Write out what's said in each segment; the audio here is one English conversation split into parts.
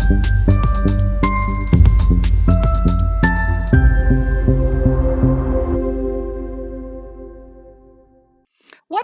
What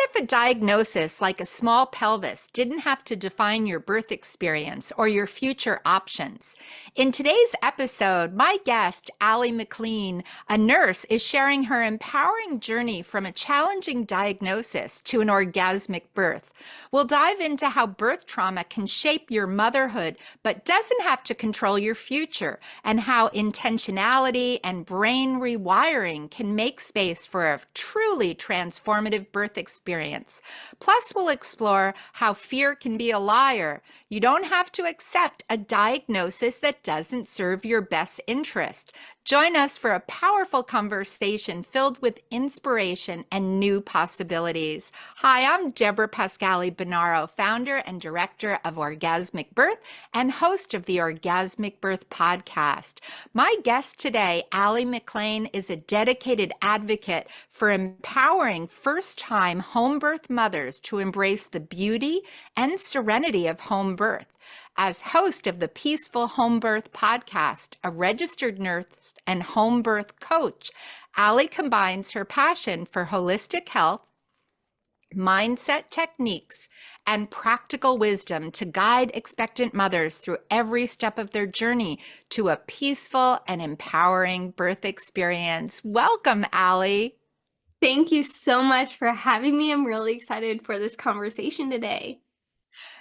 if a diagnosis like a small pelvis didn't have to define your birth experience or your future options? In today's episode, my guest, Aly McClain, a nurse, is sharing her empowering journey from a challenging diagnosis to an orgasmic birth. We'll dive into how birth trauma can shape your motherhood, but doesn't have to control your future, and how intentionality and brain rewiring can make space for a truly transformative birth experience. Plus, we'll explore how fear can be a liar. You don't have to accept a diagnosis that doesn't serve your best interest. Join us for a powerful conversation filled with inspiration and new possibilities. Hi, I'm Debra Pascali-Bonaro, founder and director of Orgasmic Birth and host of the Orgasmic Birth Podcast. My guest today, Aly McClain, is a dedicated advocate for empowering first-time home birth mothers to embrace the beauty and serenity of home birth. As host of the Peaceful Homebirth Podcast, a registered nurse and home birth coach, Aly combines her passion for holistic health, mindset techniques, and practical wisdom to guide expectant mothers through every step of their journey to a peaceful and empowering birth experience. Welcome, Aly. Thank you so much for having me. I'm really excited for this conversation today.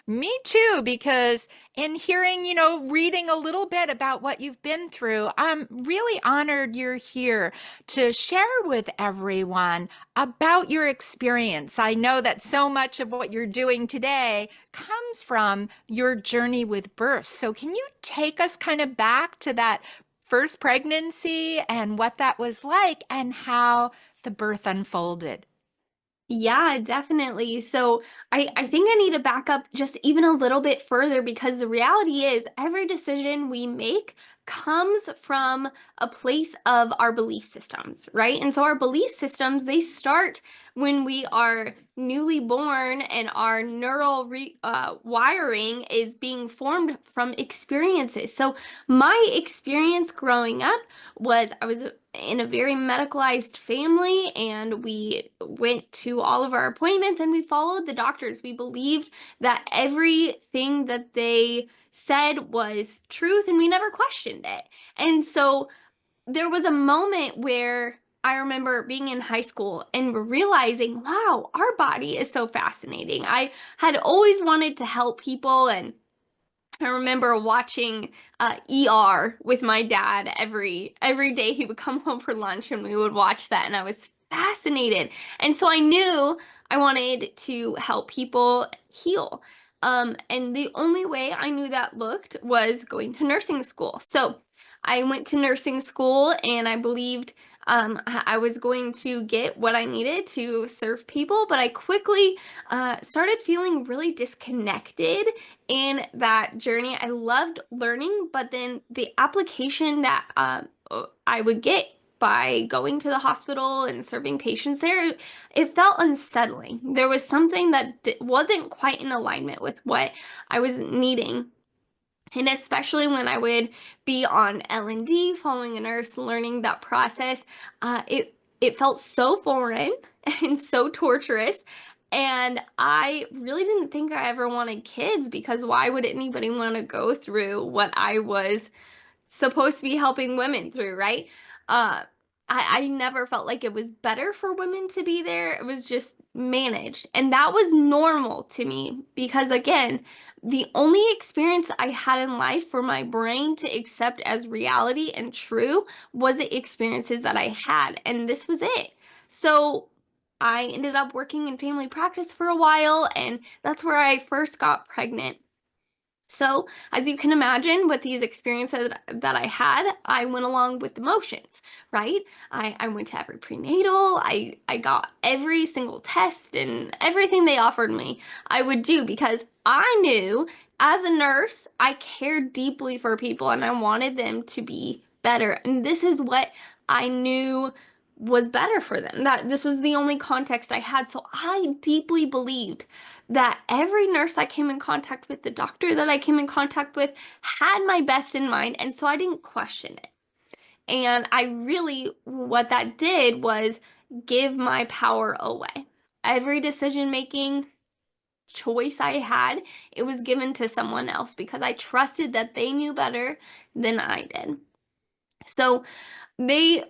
Me too, because in hearing, reading a little bit about what you've been through, I'm really honored you're here to share with everyone about your experience. I know that so much of what you're doing today comes from your journey with birth. So can you take us kind of back to that first pregnancy and what that was like and how the birth unfolded? Yeah, definitely. So I think I need to back up just even a little bit further because the reality is every decision we make comes from a place of our belief systems, right? And so our belief systems, they start when we are newly born and our neural wiring is being formed from experiences. So my experience growing up was I was in a very medicalized family, and we went to all of our appointments and we followed the doctors. We believed that everything that they said was truth and we never questioned it. And so there was a moment where I remember being in high school and realizing, wow, our body is so fascinating. I had always wanted to help people, and I remember watching ER with my dad every day. He would come home for lunch and we would watch that, and I was fascinated. And so I knew I wanted to help people heal. And the only way I knew that looked was going to nursing school. So I went to nursing school and I believed I was going to get what I needed to serve people, but I quickly started feeling really disconnected in that journey. I loved learning, but then the application that I would get by going to the hospital and serving patients there, it felt unsettling. There was something that wasn't quite in alignment with what I was needing. And especially when I would be on L&D, following a nurse, learning that process, it felt so foreign and so torturous. And I really didn't think I ever wanted kids, because why would anybody want to go through what I was supposed to be helping women through, right? Uh, I never felt like it was better for women to be there. It was just managed. And that was normal to me because, again, the only experience I had in life for my brain to accept as reality and true was the experiences that I had. And this was it. So I ended up working in family practice for a while, and that's where I first got pregnant. So, as you can imagine, with these experiences that I had, I went along with the motions, right? I went to every prenatal, I got every single test and everything they offered me, I would do, because I knew as a nurse, I cared deeply for people and I wanted them to be better. And this is what I knew was better for them. That this was the only context I had. So I deeply believed that every nurse I came in contact with, the doctor that I came in contact with, had my best in mind, and so I didn't question it. And I really, what that did was give my power away. Every decision making choice I had, it was given to someone else because I trusted that they knew better than I did. So they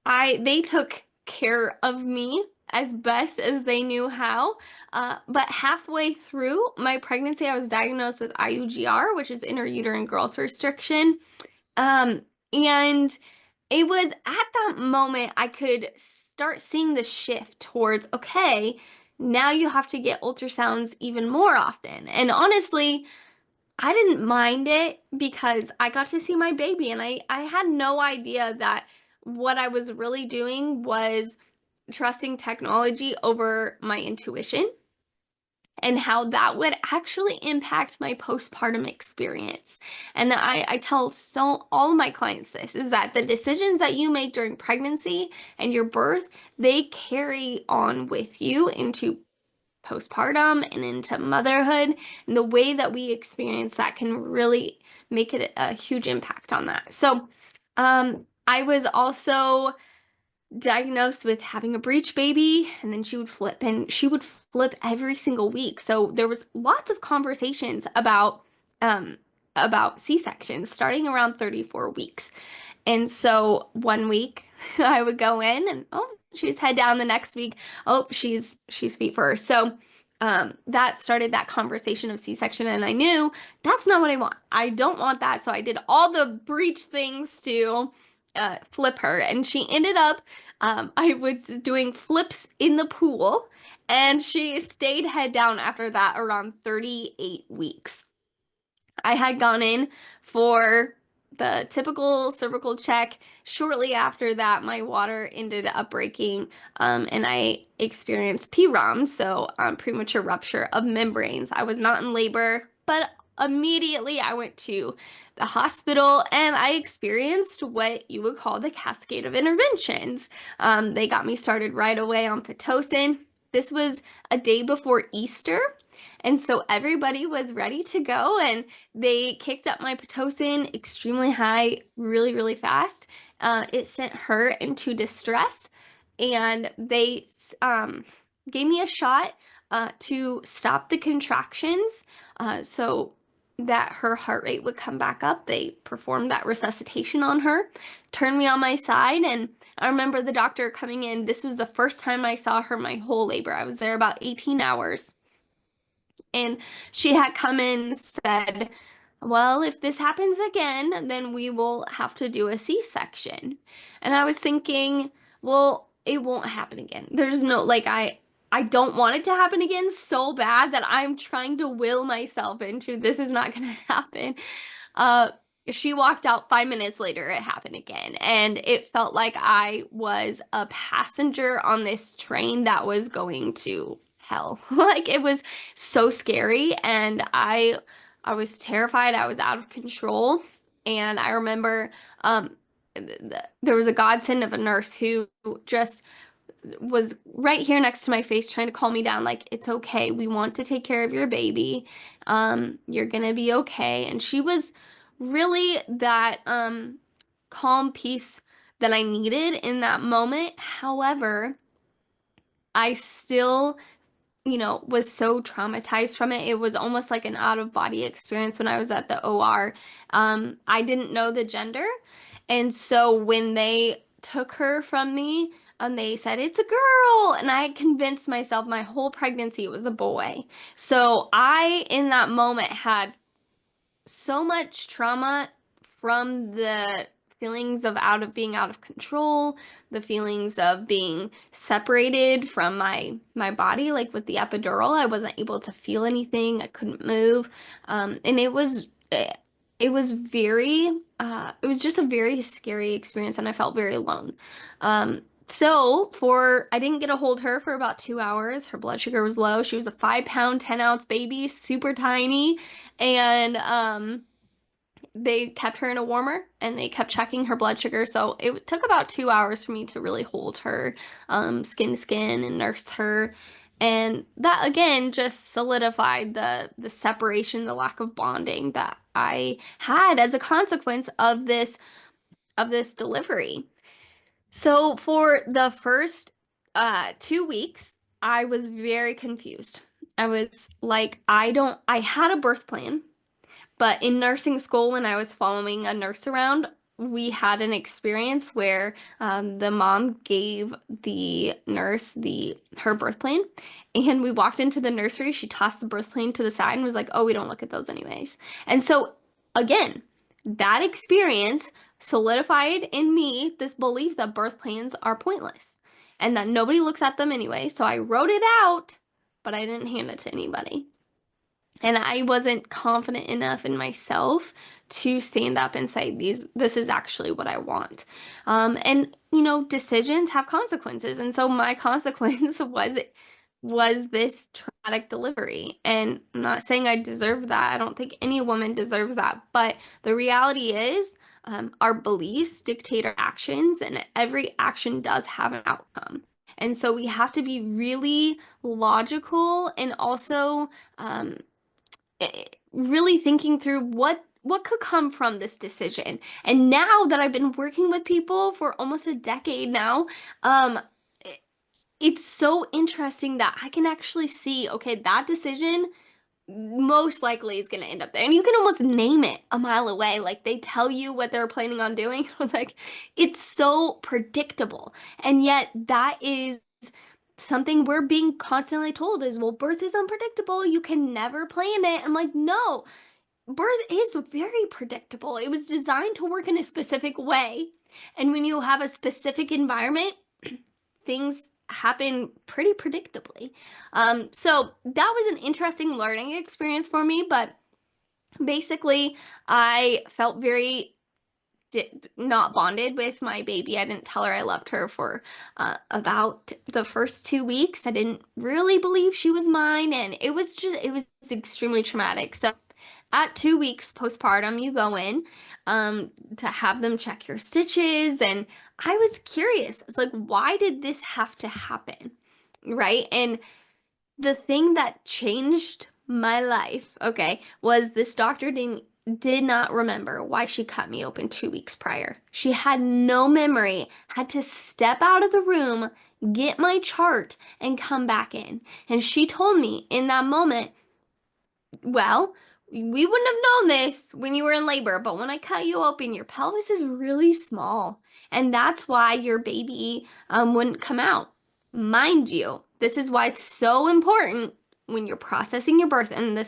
they took care of me as best as they knew how. But halfway through my pregnancy, I was diagnosed with IUGR, which is intrauterine growth restriction. Um, and it was at that moment I could start seeing the shift towards, okay, now you have to get ultrasounds even more often. And honestly, I didn't mind it because I got to see my baby, and I had no idea that what I was really doing was trusting technology over my intuition, and how that would actually impact my postpartum experience. And I tell all of my clients this is that the decisions that you make during pregnancy and your birth, they carry on with you into postpartum and into motherhood. And the way that we experience that can really make it a huge impact on that. So I was also diagnosed with having a breech baby, and then she would flip, and she would flip every single week. So there was lots of conversations um about C-sections starting around 34 weeks. And so one week I would go in and, oh, she's head down. The next week, oh, she's feet first. So that started that conversation of C-section, and I knew that's not what I want. I don't want that. So I did all the breech things to flip her, and she ended up, I was doing flips in the pool, and she stayed head down after that around 38 weeks. I had gone in for the typical cervical check. Shortly after that, my water ended up breaking, and I experienced PROM, so premature rupture of membranes. I was not in labor, but immediately I went to the hospital, and I experienced what you would call the cascade of interventions. They got me started right away on Pitocin. This was a day before Easter. And so everybody was ready to go, and they kicked up my Pitocin extremely high, really, really fast. It sent her into distress, and they gave me a shot to stop the contractions so that her heart rate would come back up. They performed that resuscitation on her, turned me on my side, and I remember the doctor coming in. This was the first time I saw her my whole labor. I was there about 18 hours. And she had come in and said, well, if this happens again, then we will have to do a C-section. And I was thinking, well, it won't happen again. There's no, like, I don't want it to happen again so bad that I'm trying to will myself into this is not going to happen. She walked out 5 minutes later, it happened again. And it felt like I was a passenger on this train that was going to hell. Like, it was so scary, and I was terrified. I was out of control. And I remember there was a godsend of a nurse who just was right here next to my face trying to calm me down, like, it's okay, we want to take care of your baby, you're gonna be okay. And she was really that calm piece that I needed in that moment. However, I still, was so traumatized from it. It was almost like an out of body experience when I was at the OR. I didn't know the gender. And so when they took her from me, and they said, it's a girl. And I had convinced myself my whole pregnancy it was a boy. So I, in that moment, had so much trauma from the feelings of being out of control, the feelings of being separated from my body, like with the epidural. I wasn't able to feel anything. I couldn't move. And it was very it was just a very scary experience, and I felt very alone. So I didn't get to hold her for about 2 hours. Her blood sugar was low. She was a 5-pound, 10-ounce baby, super tiny. And they kept her in a warmer, and they kept checking her blood sugar. So it took about 2 hours for me to really hold her, skin to skin, and nurse her. And that again just solidified the separation, the lack of bonding that I had as a consequence of this delivery. So for the first 2 weeks, I was very confused. I was like, I had a birth plan, but in nursing school, when I was following a nurse around, we had an experience where the mom gave the nurse her birth plan, and we walked into the nursery. She tossed the birth plan to the side and was like, "Oh, we don't look at those anyways." And so, again, that experience solidified in me this belief that birth plans are pointless and that nobody looks at them anyway. So I wrote it out, but I didn't hand it to anybody. And I wasn't confident enough in myself to stand up and say, this is actually what I want. And decisions have consequences. And so my consequence was this traumatic delivery. And I'm not saying I deserve that. I don't think any woman deserves that. But the reality is, our beliefs dictate our actions, and every action does have an outcome. And so we have to be really logical and also really thinking through what could come from this decision. And now that I've been working with people for almost a decade now, it's so interesting that I can actually see, okay, that decision most likely is going to end up there. And you can almost name it a mile away. Like, they tell you what they're planning on doing. I was like, it's so predictable. And yet that is something we're being constantly told is, well, birth is unpredictable. You can never plan it. I'm like, no, birth is very predictable. It was designed to work in a specific way. And when you have a specific environment, things happen pretty predictably. So that was an interesting learning experience for me. But basically, I felt very not bonded with my baby. I didn't tell her I loved her for about the first 2 weeks. I didn't really believe she was mine, and it was extremely traumatic. So at 2 weeks postpartum, you go in to have them check your stitches, and I was curious. It's like, why did this have to happen? Right? And the thing that changed my life, okay, was this doctor did not remember why she cut me open 2 weeks prior. She had no memory, had to step out of the room, get my chart, and come back in. And she told me in that moment, well, we wouldn't have known this when you were in labor, but when I cut you open, your pelvis is really small. And that's why your baby wouldn't come out. Mind you, this is why it's so important when you're processing your birth. And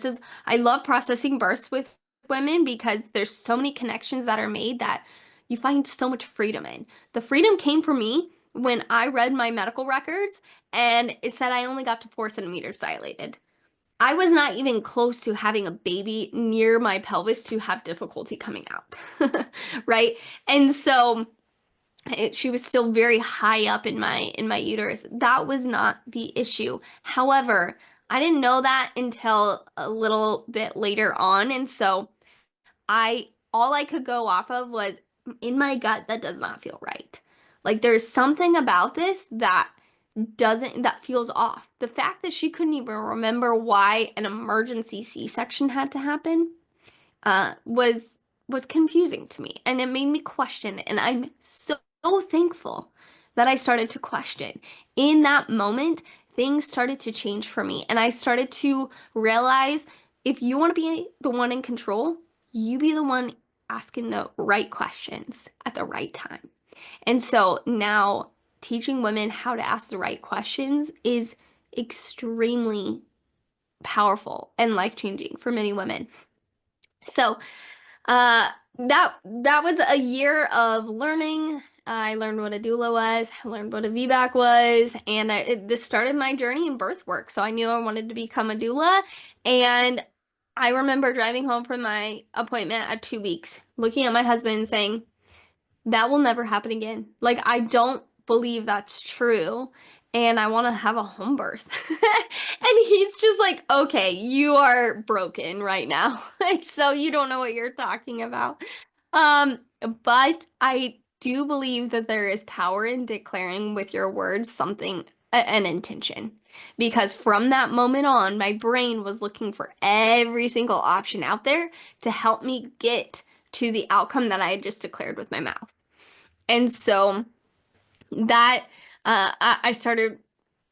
I love processing births with women because there's so many connections that are made that you find so much freedom in. The freedom came for me when I read my medical records and it said I only got to 4 centimeters dilated. I was not even close to having a baby near my pelvis to have difficulty coming out, right? And so she was still very high up in my uterus. That was not the issue. However, I didn't know that until a little bit later on, and so all I could go off of was, in my gut, that does not feel right. Like, there's something about this that feels off. The fact that she couldn't even remember why an emergency C-section had to happen was confusing to me, and it made me question. And I'm so thankful that I started to question. In that moment, things started to change for me, and I started to realize, if you want to be the one in control, you be the one asking the right questions at the right time. And so now, teaching women how to ask the right questions is extremely powerful and life-changing for many women. So that was a year of learning. I learned what a doula was, I learned what a VBAC was, and this started my journey in birth work. So I knew I wanted to become a doula, and I remember driving home from my appointment at 2 weeks, looking at my husband and saying, that will never happen again. Like, I don't believe that's true, and I want to have a home birth. And he's just like, okay, you are broken right now. So you don't know what you're talking about. But I do believe that there is power in declaring with your words something an intention, because from that moment on, my brain was looking for every single option out there to help me get to the outcome that I had just declared with my mouth. And so that I started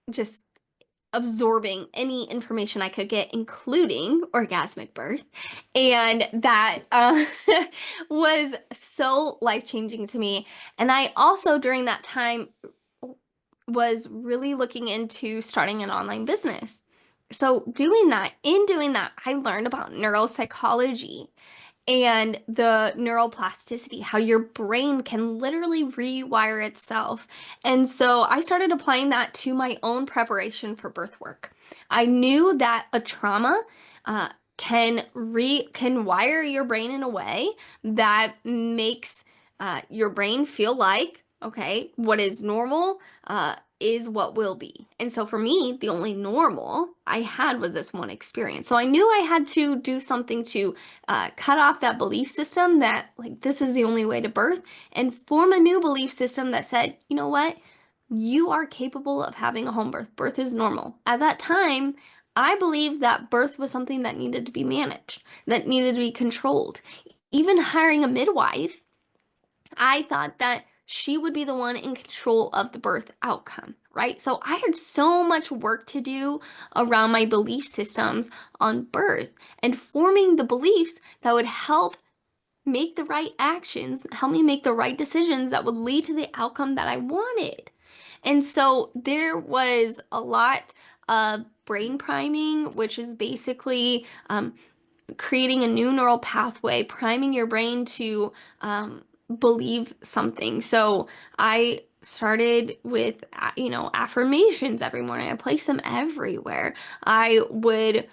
just absorbing any information I could get, including orgasmic birth. And that was so life-changing to me. And I also, during that time, was really looking into starting an online business. So in doing that, I learned about neuropsychology and the neuroplasticity, how your brain can literally rewire itself. And so I started applying that to my own preparation for birth work. I knew that a trauma can wire your brain in a way that makes your brain feel like, okay, what is normal is what will be. And so for me, the only normal I had was this one experience. So I knew I had to do something to cut off that belief system that like this was the only way to birth, and form a new belief system that said, you know what? You are capable of having a home birth. Birth is normal. At that time, I believed that birth was something that needed to be managed, that needed to be controlled. Even hiring a midwife, I thought that she would be the one in control of the birth outcome, right? So I had so much work to do around my belief systems on birth and forming the beliefs that would help make the right actions, help me make the right decisions that would lead to the outcome that I wanted. And so there was a lot of brain priming, which is basically creating a new neural pathway, priming your brain to believe something. So I started with, affirmations every morning. I placed them everywhere. I would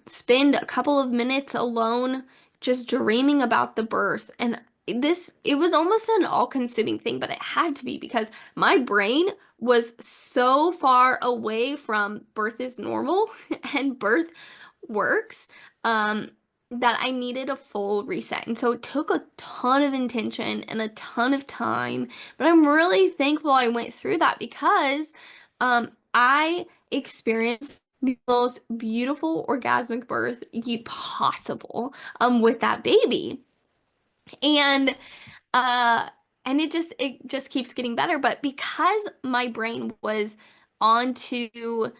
spend a couple of minutes alone just dreaming about the birth. And it was almost an all-consuming thing, but it had to be because my brain was so far away from birth is normal and birth works, that I needed a full reset. And so it took a ton of intention and a ton of time, but I'm really thankful I went through that because I experienced the most beautiful orgasmic birth possible with that baby. And uh it just keeps getting better, but because my brain was onto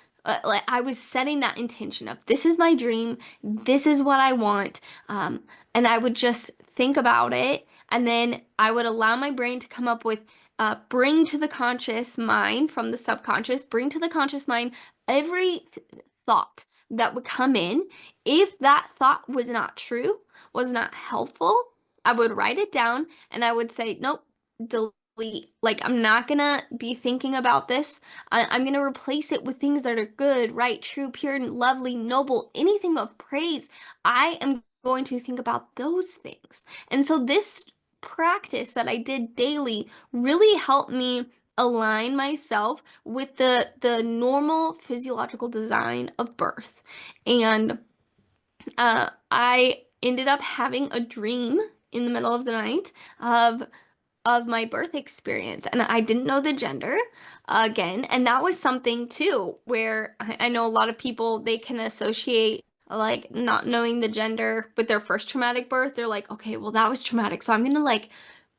like I was setting that intention of this is my dream, this is what I want, and I would just think about it, and then I would allow my brain to come up with bring to the conscious mind from the subconscious, bring to the conscious mind every thought that would come in. If that thought was not true, was not helpful, I would write it down and I would say, nope, delete. Like, I'm not gonna be thinking about this. I'm gonna replace it with things that are good, right, true, pure, lovely, noble, anything of praise. I am going to think about those things. And so this practice that I did daily really helped me align myself with the normal physiological design of birth. And I ended up having a dream in the middle of the night of my birth experience, and I didn't know the gender again, and that was something too where I know a lot of people, they can associate like not knowing the gender with their first traumatic birth. They're like, okay, well that was traumatic, so I'm gonna like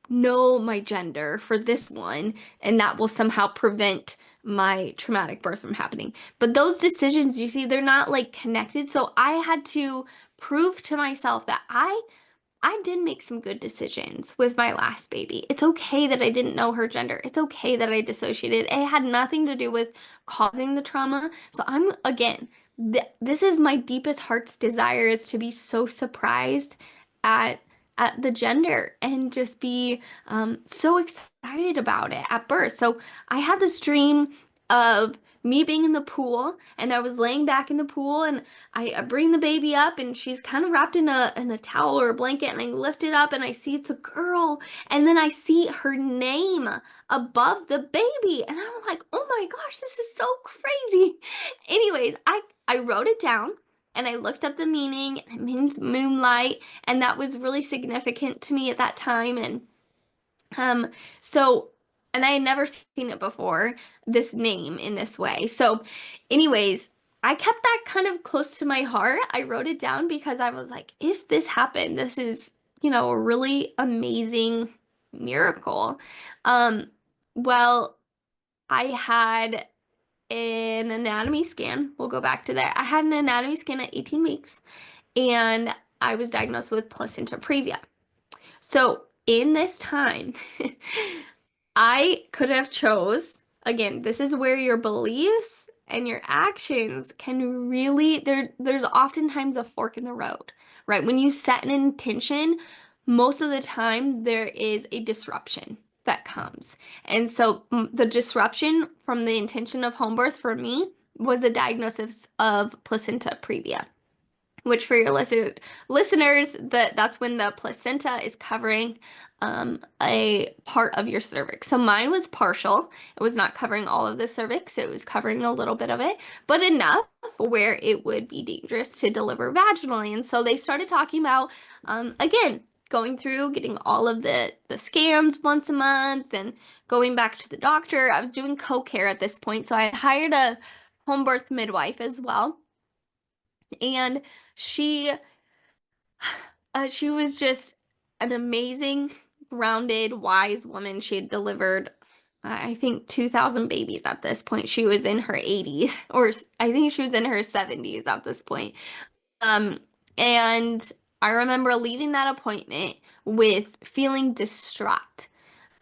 know my gender for this one, and that will somehow prevent my traumatic birth from happening. But those decisions, you see, they're not like connected. So I had to prove to myself that I did make some good decisions with my last baby. It's okay that I didn't know her gender. It's okay that I dissociated. It had nothing to do with causing the trauma. So I'm, again, this is my deepest heart's desire, is to be so surprised at the gender and just be so excited about it at birth. So I had this dream of me being in the pool, and I was laying back in the pool, and I bring the baby up, and she's kind of wrapped in a towel or a blanket, and I lift it up and I see it's a girl, and then I see her name above the baby, and I'm like, oh my gosh, this is so crazy. Anyways, I wrote it down and I looked up the meaning, and it means moonlight, and that was really significant to me at that time. And so And I had never seen it before, this name in this way. So, anyways, I kept that kind of close to my heart. I wrote it down because I was like, if this happened, this is, a really amazing miracle. Um, well, I had an anatomy scan. We'll go back to that. I had an anatomy scan at 18 weeks, and I was diagnosed with placenta previa. So in this time, I could have chose, again, this is where your beliefs and your actions can really, there's oftentimes a fork in the road, right? When you set an intention, most of the time there is a disruption that comes. And so the disruption from the intention of home birth for me was a diagnosis of placenta previa, which for your listeners, that's when the placenta is covering a part of your cervix. So mine was partial. It was not covering all of the cervix. It was covering a little bit of it, but enough where it would be dangerous to deliver vaginally. And so they started talking about, again, going through, getting all of the scans once a month and going back to the doctor. I was doing co-care at this point, so I hired a home birth midwife as well. And she she was just an amazing, grounded, wise woman. She had delivered, I think, 2,000 babies at this point. She was in her 80s, or I think she was in her 70s at this point. Um, and I remember leaving that appointment with feeling distraught.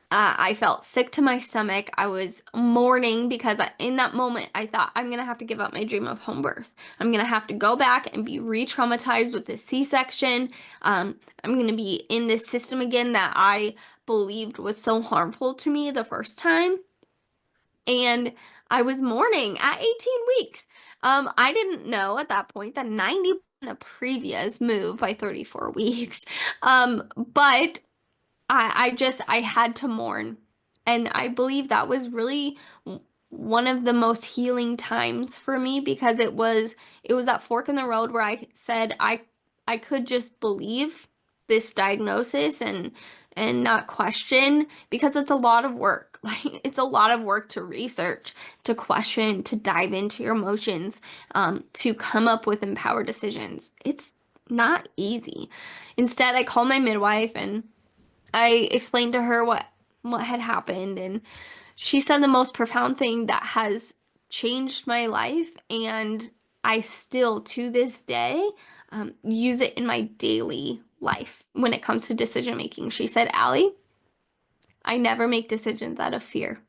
I felt sick to my stomach. I was mourning because in that moment, I thought, I'm going to have to give up my dream of home birth. I'm going to have to go back and be re-traumatized with this C-section. I'm going to be in this system again that I believed was so harmful to me the first time. And I was mourning at 18 weeks. I didn't know at that point that 90% of previous moved by 34 weeks. But I had to mourn. And I believe that was really one of the most healing times for me, because it was that fork in the road where I said I could just believe this diagnosis and not question, because it's a lot of work. Like, it's a lot of work to research, to question, to dive into your emotions, to come up with empowered decisions. It's not easy. Instead, I called my midwife and I explained to her what had happened, and she said the most profound thing that has changed my life, and I still to this day use it in my daily life when it comes to decision making. She said, "Aly, I never make decisions out of fear."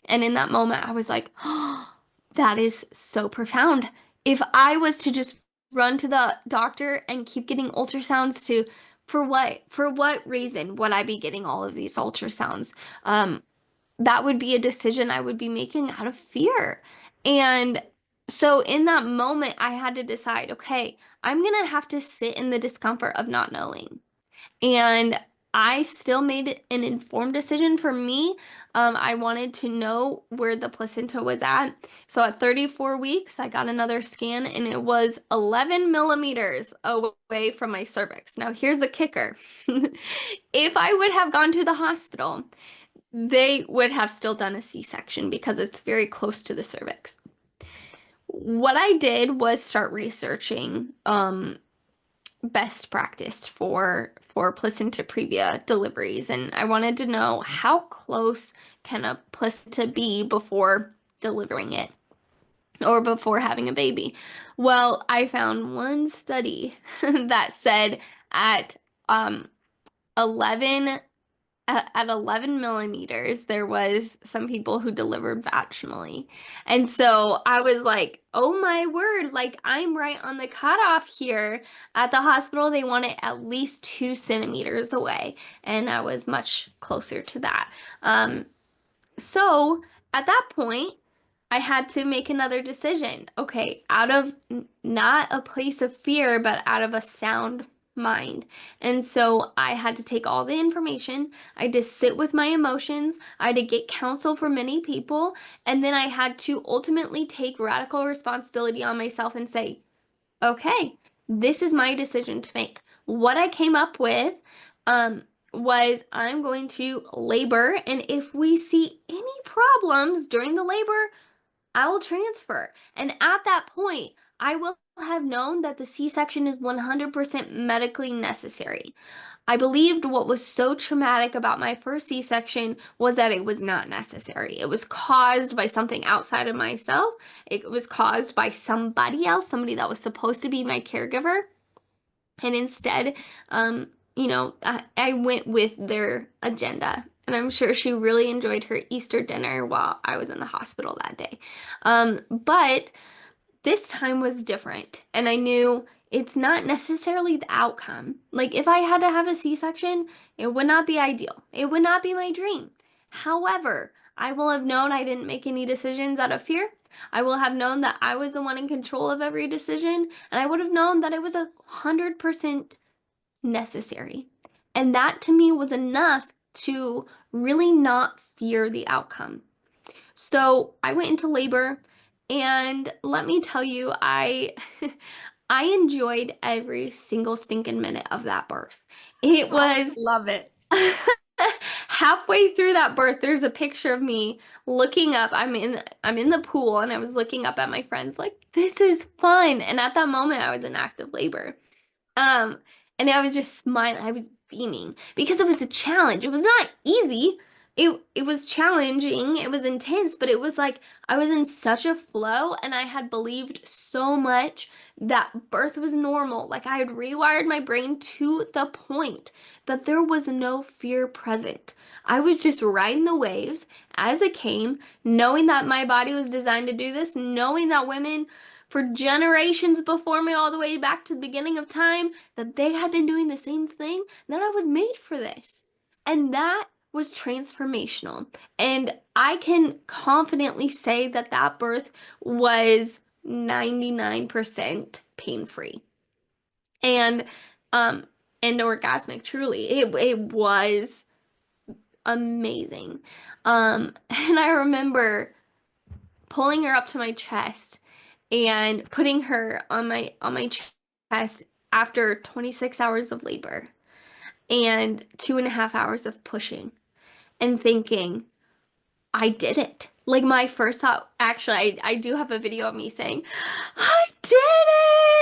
And in that moment, I was like, "Oh, that is so profound." If I was to just run to the doctor and keep getting ultrasounds to, for what? For what reason would I be getting all of these ultrasounds? That would be a decision I would be making out of fear. And so in that moment, I had to decide, okay, I'm gonna have to sit in the discomfort of not knowing. And I still made it an informed decision for me. I wanted to know where the placenta was at. So at 34 weeks, I got another scan, and it was 11 millimeters away from my cervix. Now, here's the kicker. If I would have gone to the hospital, they would have still done a C-section because it's very close to the cervix. What I did was start researching best practice for placenta previa deliveries, and I wanted to know how close can a placenta be before delivering it or before having a baby. Well, I found one study that said at 11 at 11 millimeters, there was some people who delivered vaginally. And so I was like, oh my word, like I'm right on the cutoff here. At the hospital, they want it at least 2 centimeters away. And I was much closer to that. So at that point, I had to make another decision. Okay, out of not a place of fear, but out of a sound mind. And so I had to take all the information. I had to sit with my emotions. I had to get counsel from many people. And then I had to ultimately take radical responsibility on myself and say, okay, this is my decision to make. What I came up with was I'm going to labor, and if we see any problems during the labor, I will transfer. And at that point, I will have known that the C-section is 100% medically necessary. I believed what was so traumatic about my first C-section was that it was not necessary. It was caused by something outside of myself. It was caused by somebody else, somebody that was supposed to be my caregiver. And instead, I went with their agenda. And I'm sure she really enjoyed her Easter dinner while I was in the hospital that day. But this time was different. And I knew it's not necessarily the outcome. Like, if I had to have a C-section, it would not be ideal. It would not be my dream. However, I will have known I didn't make any decisions out of fear. I will have known that I was the one in control of every decision. And I would have known that it was 100% necessary. And that to me was enough to really not fear the outcome. So I went into labor, and let me tell you, I I enjoyed every single stinking minute of that birth. It was Love it. halfway through that birth, there's a picture of me looking up. I'm in the pool, and I was looking up at my friends like, this is fun. And at that moment I was in active labor. Um, and I was just smiling. I was beaming because it was a challenge. It was not easy. It was challenging. It was intense, but it was like I was in such a flow, and I had believed so much that birth was normal. Like, I had rewired my brain to the point that there was no fear present. I was just riding the waves as it came, knowing that my body was designed to do this, knowing that women for generations before me, all the way back to the beginning of time, that they had been doing the same thing, that I was made for this. And that was transformational. And I can confidently say that that birth was 99% pain-free. And um and orgasmic, truly. It was amazing. And I remember pulling her up to my chest and putting her on my chest after 26 hours of labor and 2.5 hours of pushing, and thinking, I did it. Like, my first thought, actually, I do have a video of me saying, I did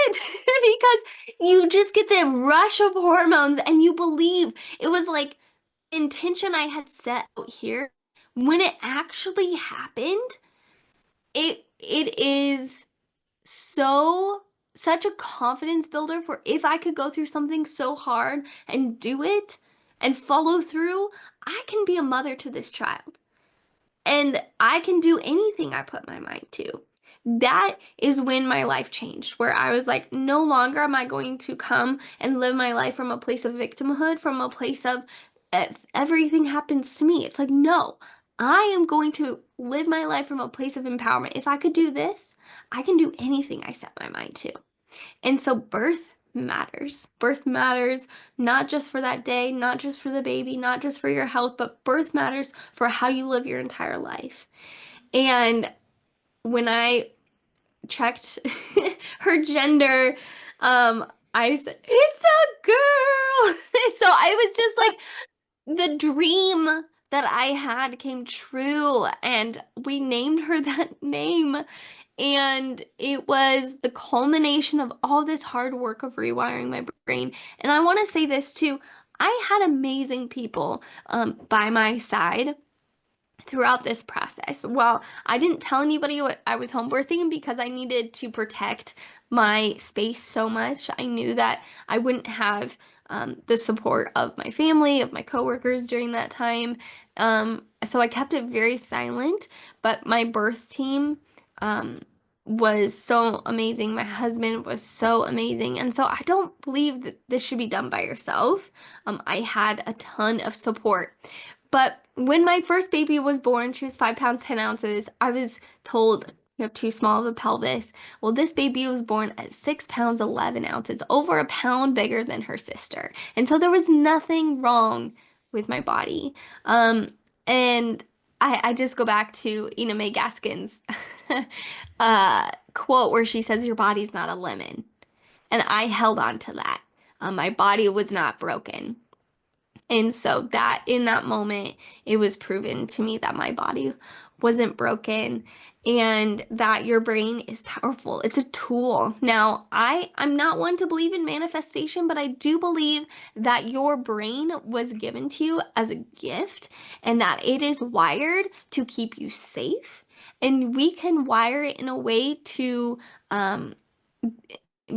it! Because you just get the rush of hormones, and you believe. It was like intention I had set out here. When it actually happened, it is such a confidence builder for if I could go through something so hard and do it and follow through, I can be a mother to this child. And I can do anything I put my mind to. That is when my life changed, where I was like, no longer am I going to come and live my life from a place of victimhood, from a place of everything happens to me. It's like, no, I am going to live my life from a place of empowerment. If I could do this, I can do anything I set my mind to. And so birth matters. Birth matters not just for that day, not just for the baby, not just for your health, but birth matters for how you live your entire life. And when I checked her gender, I said, it's a girl. So I was just like, the dream that I had came true, and we named her that name. And it was the culmination of all this hard work of rewiring my brain. And I want to say this too. I had amazing people by my side throughout this process. Well, I didn't tell anybody what I was home birthing because I needed to protect my space so much. I knew that I wouldn't have the support of my family, of my coworkers during that time. So I kept it very silent, but my birth team was so amazing. My husband was so amazing. And so I don't believe that this should be done by yourself. I had a ton of support. But when my first baby was born, she was 5 pounds, 10 ounces. I was told, you have too small of a pelvis. Well, this baby was born at 6 pounds, 11 ounces, over a pound bigger than her sister. And so there was nothing wrong with my body. And I just go back to Ina May Gaskin's quote where she says, your body's not a lemon. And I held on to that. My body was not broken. And so that in that moment, it was proven to me that my body wasn't broken and that your brain is powerful. It's a tool. Now, I'm not one to believe in manifestation, but I do believe that your brain was given to you as a gift and that it is wired to keep you safe. And we can wire it in a way to um,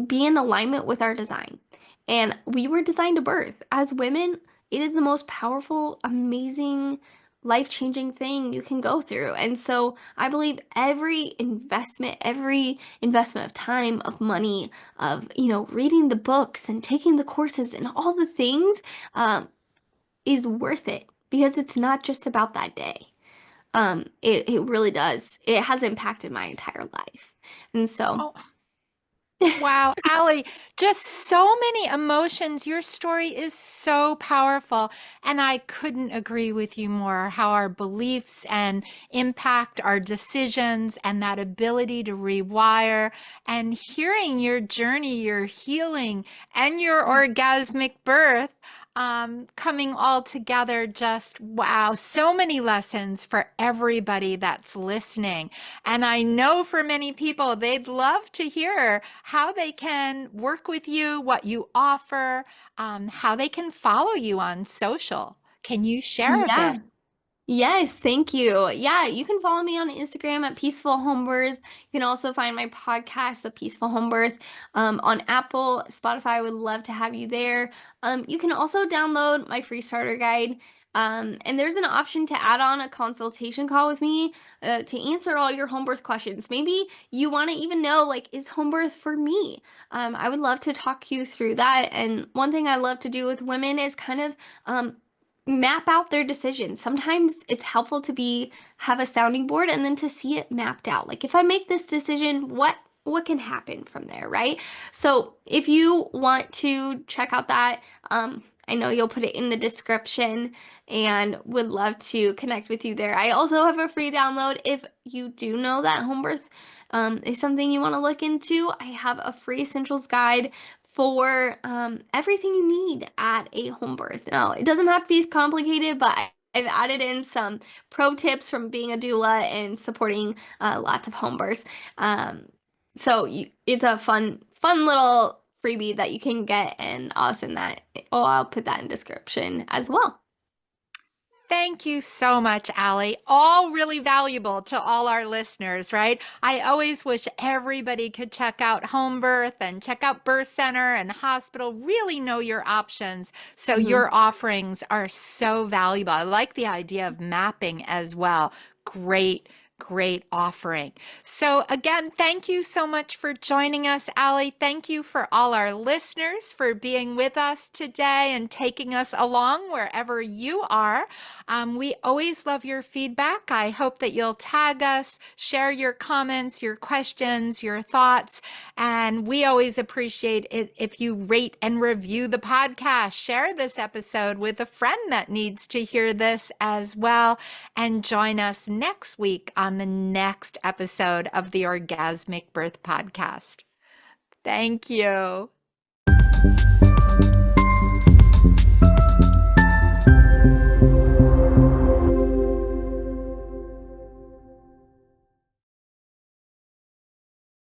be in alignment with our design. And we were designed to birth. As women, it is the most powerful, amazing, life-changing thing you can go through. And so I believe every investment of time, of money, of, reading the books and taking the courses and all the things is worth it because it's not just about that day. It really does. It has impacted my entire life. And so Oh, wow, Aly, just so many emotions. Your story is so powerful. And I couldn't agree with you more how our beliefs and impact our decisions and that ability to rewire and hearing your journey, your healing, and your orgasmic birth coming all together. Just wow, so many lessons for everybody that's listening. And I know for many people, they'd love to hear how they can work with you, what you offer, how they can follow you on social. Can you share a yeah. bit? Yes, thank you. Yeah, you can follow me on Instagram at Peaceful Homebirth. You can also find my podcast, The Peaceful Homebirth, on Apple, Spotify. I would love to have you there. You can also download my free starter guide. And there's an option to add on a consultation call with me to answer all your home birth questions. Maybe you want to even know, like, is home birth for me? I would love to talk you through that. And one thing I love to do with women is kind of map out their decisions. Sometimes it's helpful to have a sounding board and then to see it mapped out. Like if I make this decision, what can happen from there, right? So if you want to check out that, I know you'll put it in the description and would love to connect with you there. I also have a free download if you do know that home birth is something you want to look into. I have a free essentials guide for everything you need at a home birth. Now, it doesn't have to be as complicated, but I've added in some pro tips from being a doula and supporting lots of home births. It's a fun little freebie that you can get, and I'll send that. Oh, I'll put that in description as well. Thank you so much, Aly. All really valuable to all our listeners, right? I always wish everybody could check out home birth and check out birth center and hospital, really know your options. So Mhm. your offerings are so valuable. I like the idea of mapping as well. Great. Great offering. So, again, thank you so much for joining us, Aly. Thank you for all our listeners for being with us today and taking us along wherever you are. We always love your feedback. I hope that you'll tag us, share your comments, your questions, your thoughts. And we always appreciate it if you rate and review the podcast. Share this episode with a friend that needs to hear this as well. And join us next week on the next episode of the Orgasmic Birth Podcast. Thank you.